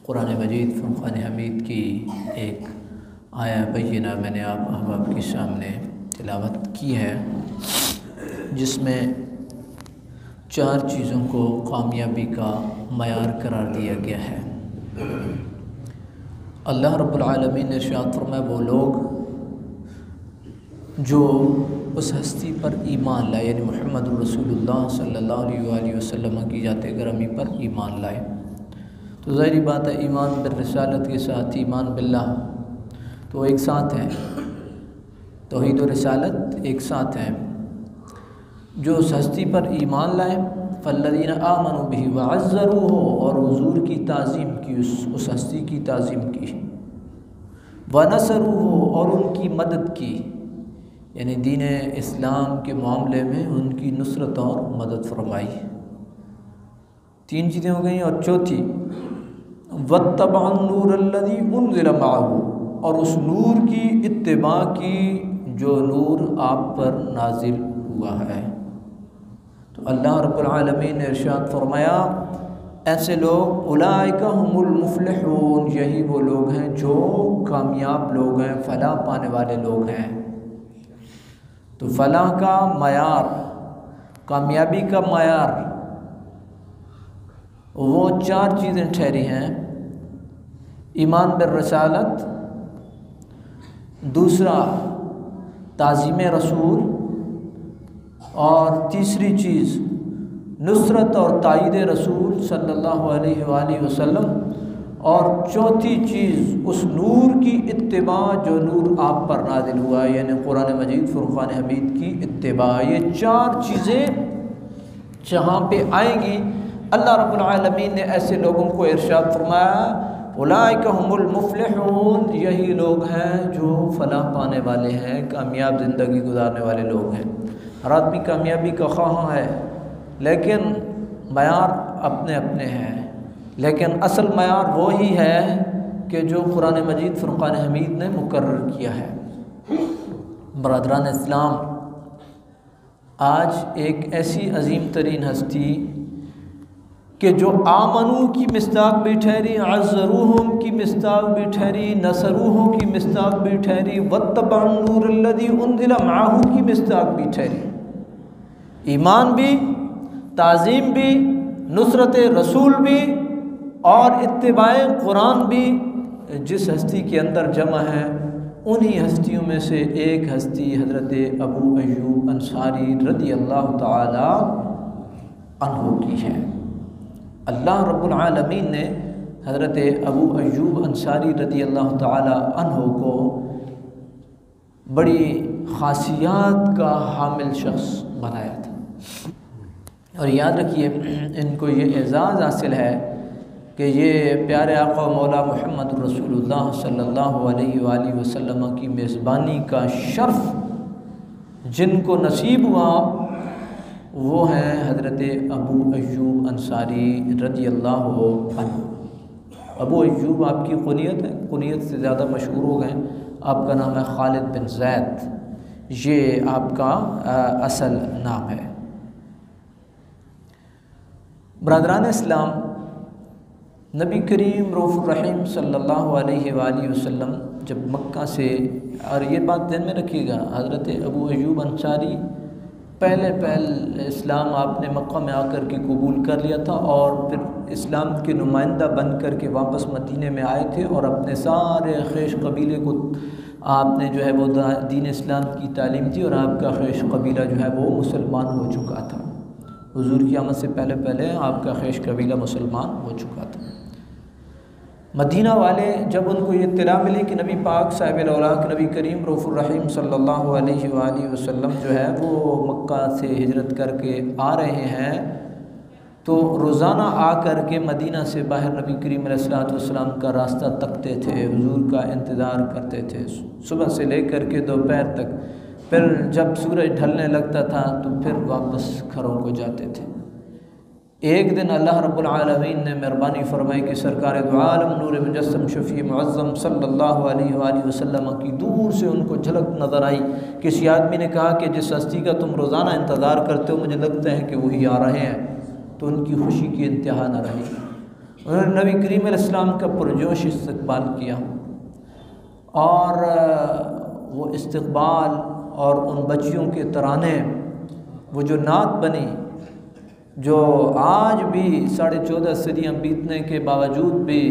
कुरान मजीद फुरक़ान हमीद की एक आया बैयिना मैंने आप अहबाब के सामने तिलावत की है, जिसमें 4 चीज़ों को कामयाबी का मयार करार दिया गया है। अल्लाह रब्बुल आलमीन ने इरशाद फरमाया, वो लोग जो उस हस्ती पर ईमान लाए, यानी मुहम्मदुर रसूलुल्लाह सल्लल्लाहु अलैहि वसल्लम की जाते गरामी पर ईमान लाए। तो ज़ाहिरी बात है, ईमान बिर रिसालत के साथ ईमान बिल्लाह तो एक साथ हैं, तौहीद और रिसालत एक साथ हैं। जो उस हस्ती पर ईमान लाए, फल्लज़ीना आमनू बिही वअज़्ज़रूहु, और हुज़ूर की ताज़ीम की, उस हस्ती की ताज़ीम की, वनसरूहु, और उनकी मदद की, यानी दीन इस्लाम के मामले में उनकी नुसरत और मदद फरमाई। 3 चीज़ें हो गई। और चौथी वत्तबअन नूरल्लज़ी उनज़िला मअहू, और उस नूर की इत्तिबा की जो नूर आप पर नाजिल हुआ है। तो अल्लाह रब्बुल आलमीन ने इरशाद फरमाया, ऐसे लोग उलाइका हुमुल मुफ़्लिहून, यही वो लोग हैं जो कामयाब लोग हैं, फलाह पाने वाले लोग हैं। तो फलाह का मयार, कामयाबी का मयार, वो 4 चीज़ें ठहरी हैं। ईमान बिर रिसालत, दूसरा ताज़ीम रसूल, और तीसरी चीज़ नुसरत और ताईद रसूल सल्लल्लाहु अलैहि वसल्लम, और चौथी चीज़ उस नूर की इत्तिबा जो नूर आप पर नाज़िल हुआ, यानी कुरान मजीद फुरक़ान हमीद की इत्तिबा। ये 4 चीज़ें जहाँ पे आएंगी, अल्लाह रब्बुल आलमीन ने ऐसे लोगों को इरशाद फरमाया, उलाइका हुमुल मुफ़्लिहून, यही लोग हैं जो फलाह पाने वाले हैं, कामयाब ज़िंदगी गुजारने वाले लोग हैं। हर आदमी कामयाबी का ख्वाह है, लेकिन मयार अपने अपने हैं। लेकिन असल मयार वो ही है कि जो कुरान मजीद फुरक़ान हमीद ने मुकर्रर किया है। बरदरान इस्लाम, आज एक ऐसी अजीम तरीन हस्ती कि जो आमनू की मिस्दाक भी ठहरी, अज़्ज़रूहुम की मिस्दाक भी ठहरी, नसरूहु की मिस्दाक भी ठहरी, वत्तबअन नूरल्लज़ी उनज़िला मअहू की मिस्दाक भी ठहरी। ईमान भी, ताज़ीम भी, नुसरत रसूल भी, और इत्तिबाए कुरान भी जिस हस्ती के अंदर जमा है, उन्हीं हस्तियों में से एक हस्ती हज़रत अबू अय्यूब अंसारी रज़ियल्लाहु ताला अन्हु की है। अल्लाह रब्बुल आलमीन ने हज़रत अबू अय्यूब अंसारी रज़ियल्लाहु ताला अन्हु को बड़ी ख़ासियत का हामिल शख्स बनाया था। और याद रखिए, इनको ये एज़ाज़ हासिल है कि ये प्यारे आका मौला मुहम्मद रसूलुल्लाह सल्लल्लाहु अलैहि वसल्लम की मेज़बानी का शर्फ़ जिनको नसीब हुआ, वो हैं हज़रत अबू अय्यूब अंसारी रज़ियल्लाहु अन्हु। अबू अय्यूब आपकी कुनियत है, कुनियत से ज़्यादा मशहूर हो गए। आपका नाम है खालिद बिन ज़ैद, ये आपका असल नाम है। ब्रदरान इस्लाम, नबी करीम रऊफ़ुर रहीम सल्लल्लाहु अलैहि वसल्लम जब मक्का से, और ये बात ध्यान में रखिएगा, हज़रत अबू अय्यूब अंसारी पहले इस्लाम आपने मक्का में आकर के कबूल कर लिया था, और फिर इस्लाम के नुमाइंदा बन कर के वापस मदीने में आए थे, और अपने सारे ख़ैश कबीले को आपने जो है वो दीन इस्लाम की तालीम दी, और आपका ख़ैश कबीला जो है वो मुसलमान हो चुका था। हुज़ूर की आमद से पहले आपका ख़ैश कबीला मुसलमान हो चुका था। मदीना वाले जब उनको ये इत्तला मिली कि नबी पाक साहिब औलाक नबी करीम रऊफ़ुर रहीम सल्लल्लाहु अलैहि वसल्लम जो है वो मक्का से हिजरत करके आ रहे हैं, तो रोज़ाना आ कर के मदीना से बाहर नबी करीम अलैहिस्सलातु वस्सलाम का रास्ता तकते थे, हुज़ूर का इंतज़ार करते थे सुबह से लेकर के दोपहर तक। फिर जब सूरज ढलने लगता था तो फिर वापस घरों को जाते थे। एक दिन अल्लाह रब्बुल आलमीन ने मेहरबानी फरमाई कि सरकार दो आलम नूर मुजस्सम शफ़ी मुअज़्ज़म सल्लल्लाहु अलैहि वसल्लम की दूर से उनको झलक नज़र आई। किसी आदमी ने कहा कि जिस हस्ती का तुम रोज़ाना इंतज़ार करते हो, मुझे लगता है कि वही आ रहे हैं। तो उनकी खुशी की इंतहा न रही। उन्होंने नबी करीम अलैहिस्सलाम का पुरजोश इस्तकबाल किया और वो इस्तकबाल और उन बच्चियों के तराने, वो जो नात बनी, जो आज भी 14.5 सदियाँ बीतने के बावजूद भी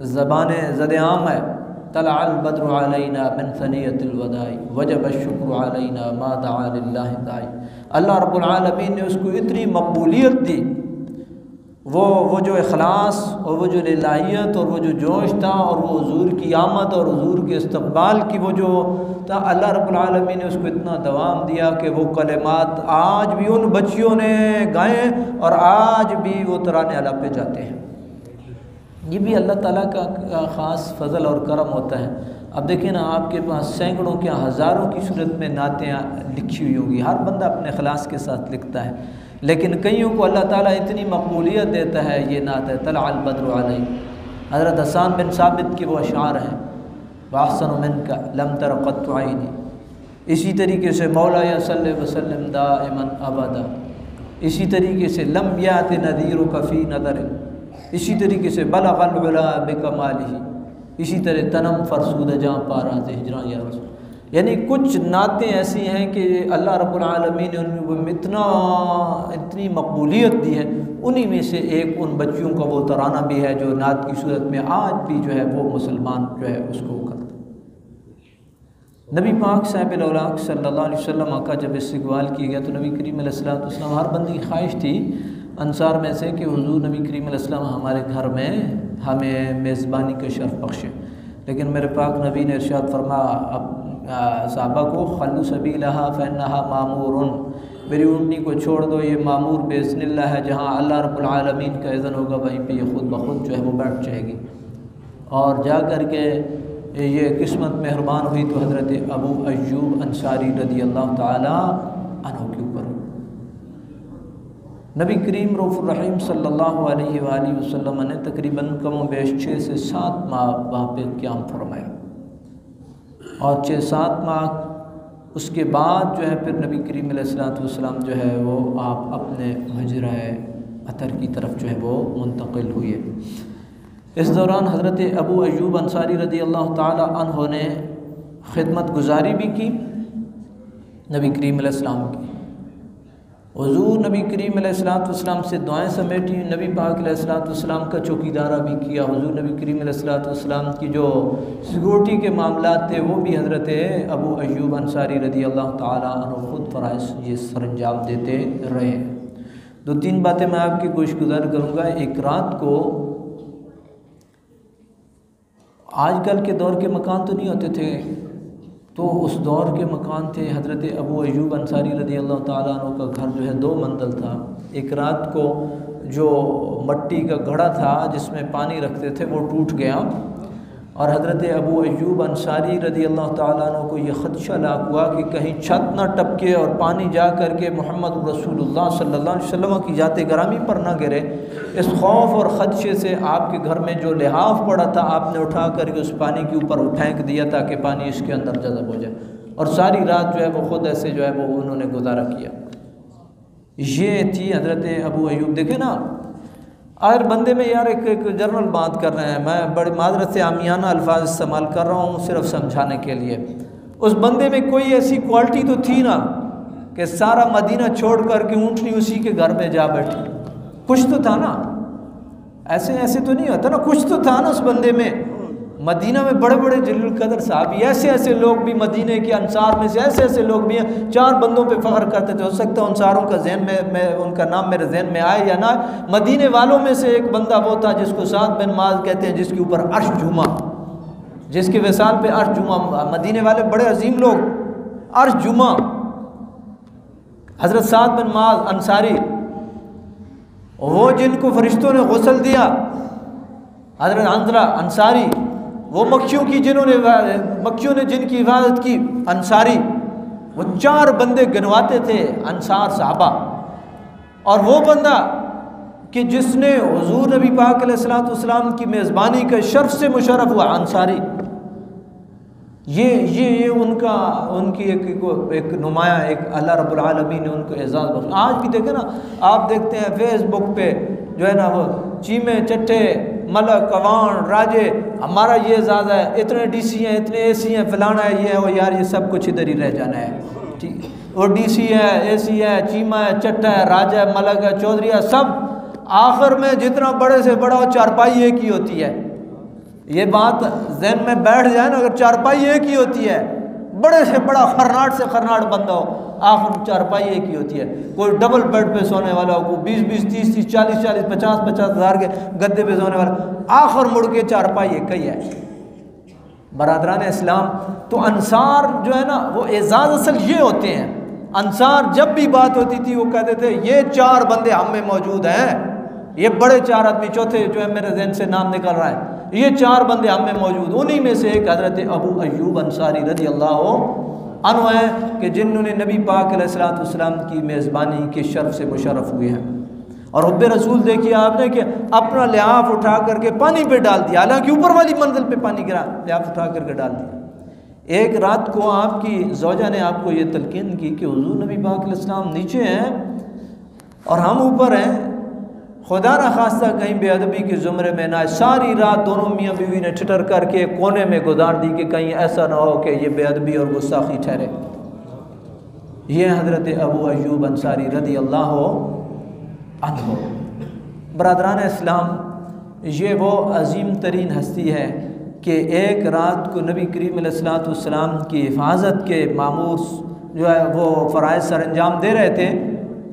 ज़बान ज़द-ए-आम है। तलअल बद्रु अलैना मिन सनियतिल वदाई वजब शुक्र अलैना मा दआ लिल्लाहि दाई। अल्लाह रब्बुल आलमीन ने उसको इतनी मकबूलियत दी, वो जो इखलास और वो जो लिल्लाहियत और वो जो जोश था और वो हुजूर की आमद और हुजूर के इस्तकबाल की वो जो था, अल्लाह रब्बुल आलमीन ने उसको इतना दवाम दिया कि वो कलिमात आज भी उन बच्चियों ने गाए और आज भी वो तराने अला पे जाते हैं। ये भी अल्लाह ताला का ख़ास फ़ज़ल और करम होता है। अब देखिए ना, आपके पास सैकड़ों क्या हज़ारों की सूरत में नातें लिखी हुई होंगी, हर बंदा अपने ख़लास के साथ लिखता है, लेकिन कईयों को अल्लाह ताला इतनी मकबूलियत देता है। ये नात है तलअल बद्रु अलैना, हज़रत हसन बिन साबित के वो अशार हैं, वाहसन मिनका लम तर क़त्तु ऐनी। इसी तरीके से मौलाया सल्लि वसल्लिम दाइमन अबदा, इसी तरीके से लम याति नज़ीरुका फ़ी नज़र, इसी तरीके से बलग़ल उला बिकमालिही, इसी तरह तनम फरसूद जहाँ पारा हिजरा या रसूल। यानी कुछ नातें ऐसी हैं कि अल्लाह रब्बुल आलमीन ने उनमें इतनी मकबूलियत दी है। उन्हीं में से एक उन बच्चियों का वो तराना भी है जो नात की सूरत में आज भी जो है वो मुसलमान जो है उसको करते। नबी पाक साहिब औलाक सल्लल्लाहु अलैहि वसल्लम का जब इस्तकबाल किया गया तो नबी करीम अलैहिस्सलातु वस्सलाम, हर बंदे की ख्वाहिश थी अंसार में से कि हुजूर नबी करीम अलैहिस्सलाम हमारे घर में हमें मेज़बानी का शर्फ बख्शे, लेकिन मेरे पाक नबी ने इरशाद फरमा अब साहबा को खल्लू सबीलहा फ़इन्नहा मामूरुन, मेरी ऊँटनी को छोड़ दो, ये मामूर बेइज़्निल्लाह है, जहाँ अल्लाह रब्बुल आलमीन का इज़्न होगा वहीं पे ये खुद ब खुद जो है वो बैठ जाएगी। और जा कर के ये किस्मत मेहरबान हुई तो हज़रत अबू अय्यूब अंसारी रज़ियल्लाहु ताला अन्हु के ऊपर। नबी करीम रऊफ़ुर रहीम सल्लल्लाहु अलैहि वसल्लम ने तकरीबन कम बेश 6 से 7 माह वहाँ पे क़याम फरमाया और 6-7 माह उसके बाद जो है फिर नबी करीम अलैहिस्सलातु वस्सलाम जो है वो आप अपने हुजरा अतर की तरफ जो है वो मुंतकिल हुए। इस दौरान हज़रत अबू अय्यूब अंसारी रज़ियल्लाहु ताला अन्हु ने खिदमत गुजारी भी की नबी करीम अलैहिस्सलाम की। हुज़ूर नबी करीम अलैहिस्सलातु वस्सलाम से दुआएं समेटी, नबी पाक अलैहिस्सलातु वस्सलाम का चौकीदारा भी किया। हुज़ूर नबी करीम अलैहिस्सलातु वस्सलाम की जो सिक्योरिटी के मामलात थे वो भी हज़रत अबू अय्यूब अंसारी रज़ियल्लाहु ताला अन्हु खुद फ़राइज़ ये सरंजाम देते रहे। 2-3 बातें मैं आपकी गोशगुजार करूँगा। एक रात को, आजकल के दौर के मकान तो नहीं होते थे, तो उस दौर के मकान थे। हज़रत अबू अय्यूब अंसारी रज़ियल्लाहु ताला अन्हु का घर जो है 2 मंजिल था। एक रात को जो मट्टी का घड़ा था जिसमें पानी रखते थे वो टूट गया और हज़रत अबू अय्यूब अंसारी रज़ियल्लाहु ताला अन्हु को ये ख़दशा लाक हुआ कि कहीं छत ना टपके और पानी जा कर के मोहम्मद रसूलुल्लाह सल्लल्लाहु अलैहि वसल्लम की जाते गरामी पर ना गिरे। इस खौफ और ख़दशे से आपके घर में जो लिहाफ पड़ा था आपने उठा करके उस पानी के ऊपर फेंक दिया ताकि पानी इसके अंदर जज़ब हो जाए, और सारी रात जो है वो ख़ुद ऐसे जो है वो उन्होंने गुजारा किया। ये थी हज़रत अबू अय्यूब। देखे ना, अगर बंदे में यार एक जनरल बात कर रहे हैं, मैं बड़ी माजरत से आमियाना अल्फाज इस्तेमाल कर रहा हूँ सिर्फ समझाने के लिए। उस बंदे में कोई ऐसी क्वालिटी तो थी ना कि सारा मदीना छोड़ कर के ऊँटनी उसी के घर में जा बैठी। कुछ तो था ना, ऐसे तो नहीं होता ना, कुछ तो था ना उस बंदे में। मदीना में बड़े बड़े जलील कदर साहबी, ऐसे लोग भी मदीने के अंसार में से ऐसे लोग भी हैं। 4 बंदों पे फ़ख्र करते थे। हो सकता है अंसारों का जहन में उनका नाम मेरे जहन में आए या ना। मदीने वालों में से एक बंदा वो था जिसको साद बिन माज कहते हैं, जिसके ऊपर अर्श झूमा, जिसके विसाल पे अर्श झूमा। मदीने वाले बड़े अजीम लोग, अर्श झूमा। हज़रत साद बिन माज अंसारी, वो जिनको फरिश्तों ने गुस्ल दिया। हज़रत हंज़ला अंसारी, वो मक्खियों ने जिनकी हिफाजत की अंसारी। वो 4 बंदे गिनवाते थे अंसार साहबा। और वो बंदा कि जिसने हुजूर नबी पाक अलैहिस्सलातु वस्सलाम की मेज़बानी के शर्फ से मुशर्रफ हुआ, अंसारी। ये उनकी एक नुमाया, एक अल्लाह रब्बुल आलमीन ने उनको एजाज़ बख्शा। आज भी देखें ना, आप देखते हैं फेसबुक पे जो है ना वो चीमे चट्टे मलक कवान राजे, हमारा ये ज़्यादा है, इतने डीसी हैं, इतने एसी हैं, फलाना है, ये है वो, यार ये सब कुछ इधर ही रह जाना है। ठीक, वो डीसी है, एसी है, चीमा है, चट्टा है, राजा है, मलक है, चौधरी है, सब आखिर में जितना बड़े से बड़ा हो चारपाई एक ही होती है। ये बात जहन में बैठ जाए ना, अगर चारपाई एक ही होती है, बड़े से बड़ा खरनाट से खरनाट बंदा हो, आखिर चारपाई एक ही होती है। कोई डबल बेड पे सोने वाला हो, कोई 20-20, 30-30, 40-40, 50-50 हज़ार के गद्दे पे सोने वाला, आखिर मुड़ के चारपाई एक ही है। बरादरान इस्लाम, तो अंसार जो है ना वो एजाज़ असल ये होते हैं। अंसार जब भी बात होती थी वो कहते थे ये 4 बंदे हम में मौजूद हैं, ये बड़े 4 आदमी, चौथे जो है मेरे जहन से नाम निकल रहा है, ये 4 बंदे हम में मौजूद। उन्हीं में से एक हज़रत अबू अय्यूब अंसारी रज़ी अल्लाह अन्हु हैं कि जिन्होंने नबी पाक अलैहिस्सलाम की मेज़बानी के शर्फ से मुशर्रफ हुए हैं। और हुब्बे रसूल देखिए आपने कि अपना लिहाफ उठा करके पानी पे डाल दिया, हालांकि ऊपर वाली मंजिल पे पानी गिरा, लिहाफ उठा करके डाल दिया। एक रात को आपकी ज़ौजा ने आपको ये तलकीन की कि हुज़ूर नबी पाक अलैहिस्सलाम नीचे हैं और हम ऊपर हैं, खुदा न खास्ता कहीं बेअदबी के ज़ुमरे में ना। सारी रात दोनों मियाँ बीवी ने ठिठर करके कोने में गुजार दी कि कहीं ऐसा ना हो कि ये बेअदबी और गुस्ताखी ठहरे। ये हज़रत अबू अय्यूब अंसारी रज़ी अल्लाह अन्हु। बरादरान इस्लाम, ये वो अजीम तरीन हस्ती है कि एक रात को नबी करीम अलैहिस्सलाम की हिफाजत के मामूर जो है वो फ़राइज़ सर अंजाम दे रहे थे,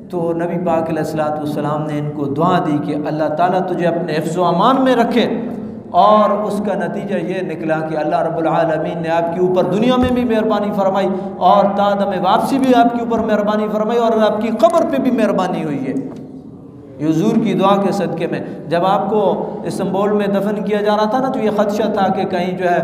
तो नबी पाक अलैहिस्सलाम ने इनको दुआ दी कि अल्लाह ताला तुझे अपने हिफ्ज़ व अमान में रखे। और उसका नतीजा ये निकला कि अल्लाह रब्बुल आलमीन ने आपके ऊपर दुनिया में भी मेहरबानी फरमाई और तादम वापसी भी आपके ऊपर मेहरबानी फरमाई और आपकी क़ब्र पे भी मेहरबानी हुई है। हुज़ूर की दुआ के सदक़े में जब आपको इस्तांबुल में दफन किया जा रहा था ना, तो ये ख़दशा था कि कहीं जो है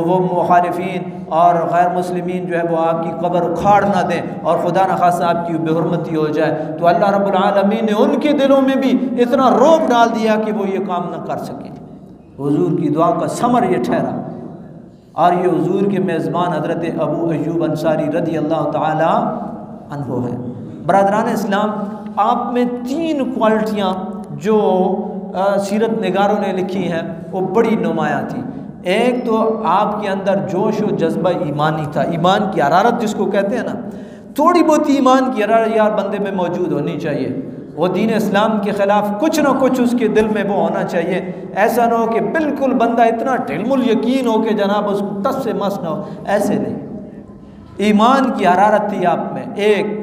वो मुखालिफिन और गैर मुस्लिमीन जो है वो आपकी कब्र उखाड़ ना दें और खुदा न खासा आपकी बेहुरमती हो जाए। तो अल्लाह रब्बुल आलमीन ने उनके दिलों में भी इतना रोब डाल दिया कि वो ये काम न कर सकें। हुज़ूर की दुआ का समर ये ठहरा और ये हुज़ूर के मेज़बान हज़रत अबू अय्यूब अंसारी रज़ी अल्लाह ताला अन्हु है। बरादरान इस्लाम, आप में 3 क्वालिटियाँ जो सीरत निगारों ने लिखी हैं वो बड़ी नुमायाँ थी। एक तो आपके अंदर जोश और जज्बा ईमानी था, ईमान की हरारत जिसको कहते हैं ना, थोड़ी बहुत ईमान की हरारत यार बंदे में मौजूद होनी चाहिए। वो दीन इस्लाम के ख़िलाफ़ कुछ ना कुछ उसके दिल में वो होना चाहिए। ऐसा ना हो कि बिल्कुल बंदा इतना ढिलमुल यकीन हो कि जनाब उसको टस से मस ना हो, ऐसे नहीं। ईमान की हरारत थी आप में। एक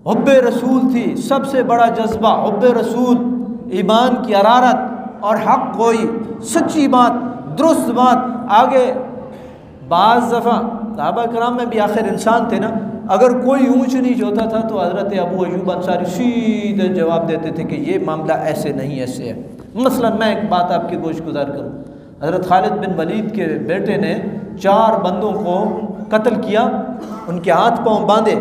हुब्बे रसूल थी, सबसे बड़ा जज्बा हुब्बे रसूल, ईमान की हरारत और हक़ गोई, सच्ची बात, दुरुस्त बात। आगे बाज़ दफ़ा सहाबा कराम में भी आखिर इंसान थे ना, अगर कोई ऊंच नीच होता था तो हज़रत अबू अय्यूब अंसारी सीधे जवाब देते थे कि ये मामला ऐसे नहीं ऐसे है। मसलन मैं एक बात आपकी गोश गुजार करूँ, हज़रत खालिद बिन वलीद के बेटे ने 4 बंदों को कत्ल किया, उनके हाथ पाँव बांधे।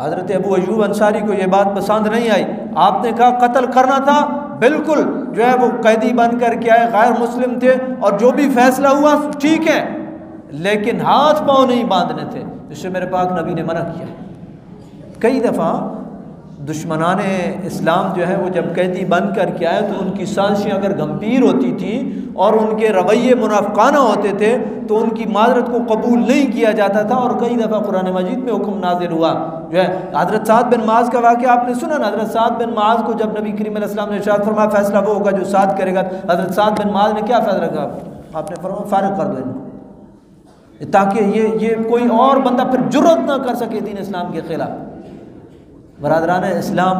हज़रत अबू अय्यूब अंसारी को ये बात पसंद नहीं आई। आपने कहा कत्ल करना था, बिल्कुल जो है वो कैदी बन कर के आए, गैर मुस्लिम थे और जो भी फैसला हुआ ठीक है, लेकिन हाथ पाँव नहीं बांधने थे। जिससे मेरे पाक नबी ने मना किया। कई दफ़ा दुश्मनान इस्लाम जो है वो जब कैदी बन कर के आए तो उनकी साजिशें अगर गंभीर होती थी और उनके रवैये मुनाफिकाना होते थे तो उनकी माजरत को कबूल नहीं किया जाता था। और कई दफ़ा कुरान मजीद में हुक्म नाजिल हुआ जो है, हज़रत साद बिन माज का वाक़या आपने सुना ना। हज़रत साद बिन माज को जब नबी करीम अलैहि सलाम ने इरशाद फरमाया फैसला वो होगा जो साद करेगा, हज़रत साद बिन माज ने क्या फैसला कहा? आपने फरमाया फारिग कर दो इनको, ताकि ये कोई और बंदा फिर जुर्रत ना कर सके दीन इस्लाम के ख़िलाफ़। बरादरान इस्लाम,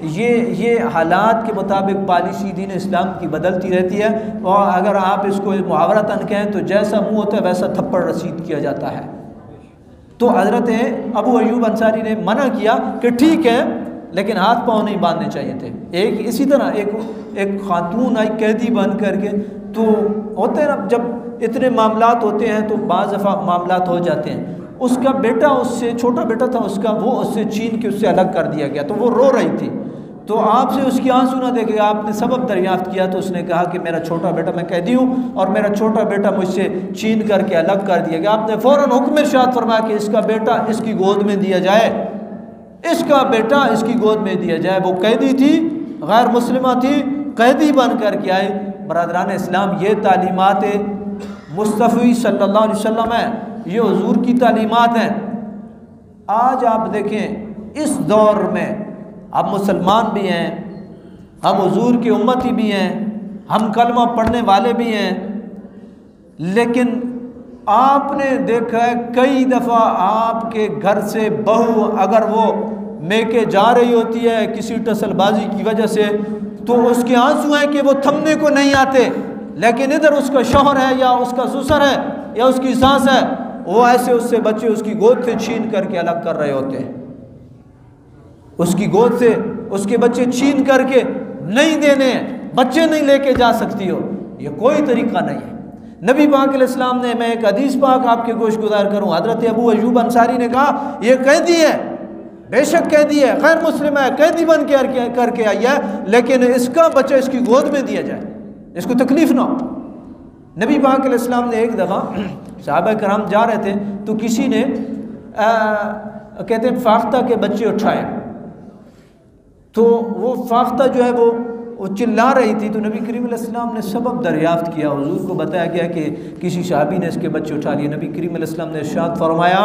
ये हालात के मुताबिक पॉलिसी दीन इस्लाम की बदलती रहती है। और अगर आप इसको मुहावरतन कहें तो जैसा मुँह होता है वैसा थप्पड़ रसीद किया जाता है। तो हज़रत अबू अय्यूब अंसारी ने मना किया कि ठीक है, लेकिन हाथ पाँव नहीं बांधने चाहिए थे। एक इसी तरह एक खातून आई कैदी बन करके, तो होते हैं ना जब इतने मामलात होते हैं तो बाज़ दफ़ा मामलात हो जाते हैं। उसका बेटा, उससे छोटा बेटा था उसका, वो उससे छीन के उससे अलग कर दिया गया, तो वो रो रही थी। तो आपसे उसकी आंसू ना देखे आपने सबब दरियाफ्त किया, तो उसने कहा कि मेरा छोटा बेटा, मैं कैदी हूँ और मेरा छोटा बेटा मुझसे छीन करके अलग कर दिया गया। आपने फ़ौरन हुक्म इरशाद फरमाया कि इसका बेटा इसकी गोद में दिया जाए, इसका बेटा इसकी गोद में दिया जाए। वो कैदी थी, गैर मुस्लिमा थी, कैदी बन कर के आए। बरदरान इस्लाम, ये तालीमात मुस्तफ़ी सल्लल्लाहु अलैहि वसल्लम है, ये हुजूर की तालीमात हैं। आज आप देखें इस दौर में हम मुसलमान भी हैं, हम हुजूर की उम्मती भी हैं, हम कलमा पढ़ने वाले भी हैं, लेकिन आपने देखा है कई दफ़ा आपके घर से बहू अगर वो मेके जा रही होती है किसी टसलबाजी की वजह से, तो उसके आंसू हैं कि वो थमने को नहीं आते, लेकिन इधर उसका शौहर है या उसका ससुर है या उसकी सास है, वो ऐसे उससे बच्चे उसकी गोद से छीन करके अलग कर रहे होते हैं। उसकी गोद से उसके बच्चे छीन करके नहीं देने, बच्चे नहीं लेके जा सकती हो, ये कोई तरीका नहीं है। नबी पाक अलैहिस्सलाम ने, मैं एक हदीस पाक आपके गोश गुजार करूँ, हज़रत अबू अय्यूब अंसारी ने कहा ये कैदी है, बेशक कैदी है, गैर मुस्लिम है, कैदी बन के करके आई है, लेकिन इसका बच्चा इसकी गोद में दिया जाए, इसको तकलीफ ना हो। नबी पाक अलैहिस्सलाम ने एक दफ़ा सहाबा कराम जा रहे थे तो किसी ने कहते हैं फाख्ता के बच्चे उठाए, तो वो फाख्ता जो है वो चिल्ला रही थी, तो नबी करीम अलैहिस्सलाम ने सबब दरियाफ्त किया। हुजूर को बताया गया कि किसी सहाबी ने इसके बच्चे उठा लिए। नबी करीम अलैहिस्सलाम ने इरशाद फरमाया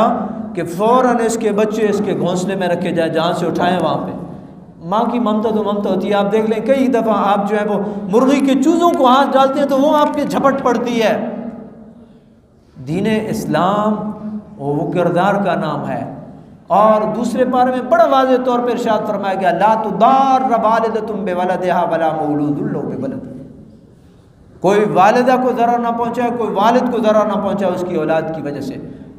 कि फ़ौरन इसके बच्चे इसके घोंसले में रखे जाए, जहाँ से उठाएं वहाँ पे। माँ की ममता तो ममता होती है। आप देख लें कई दफ़ा आप जो है वो मुर्गी के चूज़ों को हाथ डालते हैं तो वो आपके झपट पड़ती है। दीन इस्लाम वो किरदार का नाम है। और दूसरे पारे में बड़ा वाज़ेह तौर पर इरशाद फरमाया गया, ला तुदार वालिदतुम बिवलदिहा वला मौलूदुन लहु बिवलद। कोई वालिदा को ज़रा ना पहुँचाए, कोई वालिद को ज़रा ना पहुँचाए उसकी औलाद की वजह से।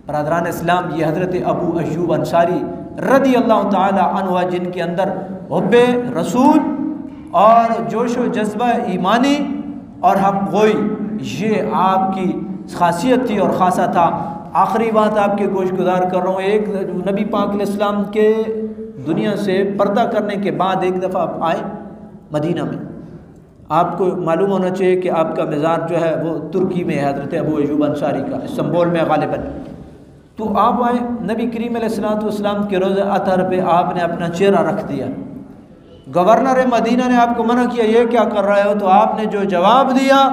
बरदरान इस्लाम, ये हज़रत अबू अय्यूब अंसारी रदी अल्लाह ताला अन्हु, जिनके अंदर हुब्बे रसूल और जोश व जज्बा ईमानी और हक़ गोई, ये आपकी खासियत थी और ख़ासा था। आखिरी बात आपके गोश गुजार कर रहा हूँ। एक नबी पाक अलैहिस्सलाम के दुनिया से पर्दा करने के बाद एक दफ़ा आप आए मदीना में, आपको मालूम होना चाहिए कि आपका मज़ार जो है वो तुर्की में है, हज़रत अबू अय्यूब अंसारी का, इस्तांबुल में गालिबन। तो आप आए, नबी करीम अलैहिस्सलाम के रोज़े अतहर पे आपने अपना चेहरा रख दिया। गवर्नर मदीना ने आपको मना किया, ये क्या कर रहे हो? तो आपने जो जवाब दिया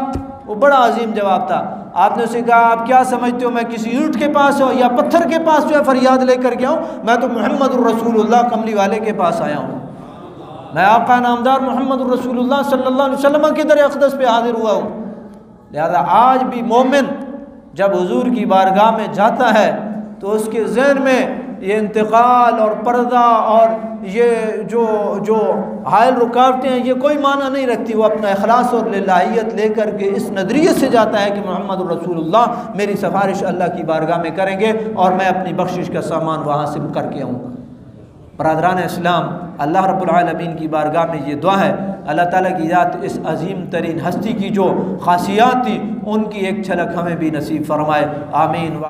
वो बड़ा अजीम जवाब था। आपने उसे कहा, आप क्या समझते हो मैं किसी ईंट के पास हो या पत्थर के पास जो है फरियाद लेकर के आऊँ? मैं तो मुहम्मदुर रसूलुल्लाह कमली वाले के पास आया हूँ। मैं आका नामदार मुहम्मदुर रसूलुल्लाह सल्लल्लाहु अलैहि वसल्लम की दर अक़दस पे हाजिर हुआ हूँ। लिहाजा आज भी मोमिन जब हुजूर की बारगाह में जाता है तो उसके ज़हन में ये इंतकाल और पर्दा और ये जो हायल रुकावटें हैं, ये कोई माना नहीं रखती। वो अपना इखलास और लिल्लाहियत लेकर के इस नज़रिए से जाता है कि मोहम्मद रसूलुल्लाह मेरी सिफारिश अल्लाह की बारगाह में करेंगे और मैं अपनी बख्शिश का सामान वहाँ से करके आऊँगा। बरदरान इस्लाम, अल्लाह रब्बुल आलमीन की बारगाह में ये दुआ है, अल्लाह ताला की ज़ात इस अजीम तरीन हस्ती की जो खासियात थी उनकी एक झलक हमें भी नसीब फरमाए। आमीन।